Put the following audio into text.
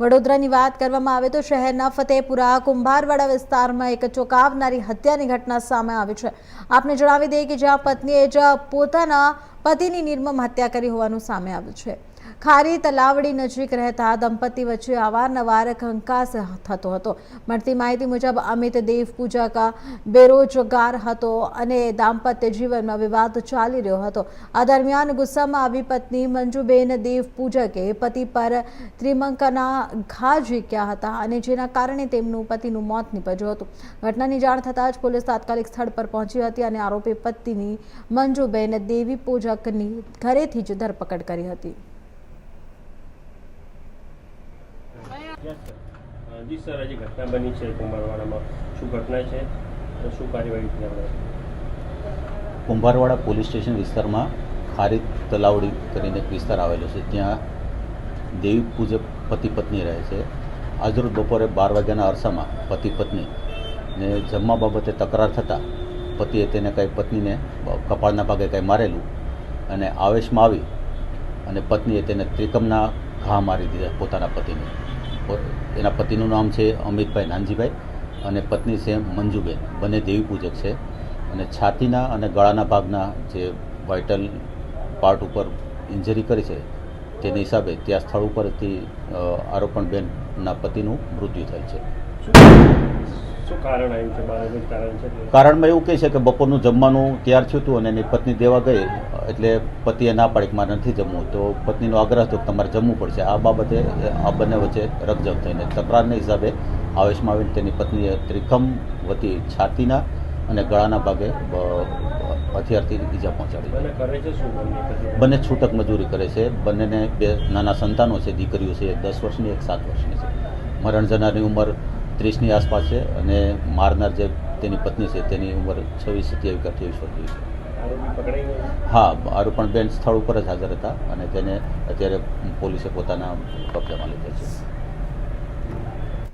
વડોદરાની વાત કરવામાં આવે તો શહેરના ફતેપુરા કુંભારવાડા વિસ્તારમાં એક ચોંકાવનારી હત્યાની ઘટના સામે આવી છે। આપને જણાવી દઈએ કે જ્યાં પત્નીએ જ પોતાના પતિની નિર્મમ હત્યા કરી હોવાનું સામે આવ્યું છે। ખારી તલાવડી નજીક રહેતા દંપતી વચ્ચે અવારનવાર કંકાસ થતો હતો। મળતી માહિતી મુજબ અમિત દેવ પૂજક બેરોજગાર હતો અને દાંપત્ય જીવનમાં વિવાદ ચાલી રહ્યો હતો। આ દરમિયાન ગુસ્સામાં આવી પત્ની મંજુબેન દેવ પૂજકે પતિ પર ત્રિમંકના ઘા ઝીંક્યા હતા અને જેના કારણે તેમનું પતિનું મોત નીપજ્યું હતું। ઘટનાની જાણ થતાં જ પોલીસ તાત્કાલિક સ્થળ પર પહોંચી હતી અને આરોપી પત્ની મંજુબેન દેવી પૂજકની ઘરેથી જ ધરપકડ કરી હતી। જી સર, આજે ઘટના બની છે કુંભારવાડામાં, શું ઘટના છે, શું કાર્યવાહી થઈ આપણે? કુંભારવાડા પોલીસ સ્ટેશન વિસ્તારમાં ખારી તલાવડી કરીને એક વિસ્તાર આવેલો છે, ત્યાં દેવી પૂજક પતિ પત્ની રહે છે। આજરોજ બપોરે 12 વાગ્યાના અરસામાં પતિ પત્ની ને જમવા બાબતે તકરાર થતાં પતિએ તેને કંઈ પત્નીને કપાળના ભાગે કંઈ મારેલું અને આવેશમાં આવી અને પત્નીએ તેને ત્રિકમના ઘા મારી દીધા પોતાના પતિને। એના પતિનું નામ છે અમિતભાઈ નાનજીભાઈ અને પત્ની છે મંજુબેન, બંને દેવી પૂજક છે અને છાતીના અને ગળાના ભાગના જે વાઇટલ પાર્ટ ઉપર ઇન્જરી કરી છે તેના હિસાબે ત્યાં સ્થળ ઉપરથી આરોપણબેનના પતિનું મૃત્યુ થયેલ છે। શું કારણ આવ્યું છે? બાળકનું કારણ છે? કારણમાં એવું કહે છે કે બપોરનું જમવાનું તૈયાર થયું હતું અને એની પત્ની દેવા ગઈ એટલે પતિએ ના પાડી કે મારે નથી જમવું, તો પત્નીનો આગ્રહ હતો કે તમારે જમવું પડશે। આ બાબતે આ બંને વચ્ચે રકઝક થઈને તકરારના હિસાબે આવેશમાં આવીને તેની પત્નીએ ત્રિખમ વતી છાતીના અને ગળાના ભાગે હથિયારથી ઈજા પહોંચાડી। બંને છૂટક મજૂરી કરે છે। બંનેને 2 નાના સંતાનો છે, દીકરીઓ છે, 10 વર્ષની એક 7 વર્ષની છે। મરણ જનારની ઉંમર 30ની આસપાસ છે અને મારનાર જે તેની પત્ની છે તેની ઉંમર 26, 27 કે 28 વર્ષની છે। હા, આરોપણબેન સ્થળ ઉપર જ હાજર હતા અને તેને અત્યારે પોલીસે પોતાના કબજામાં લીધા છે।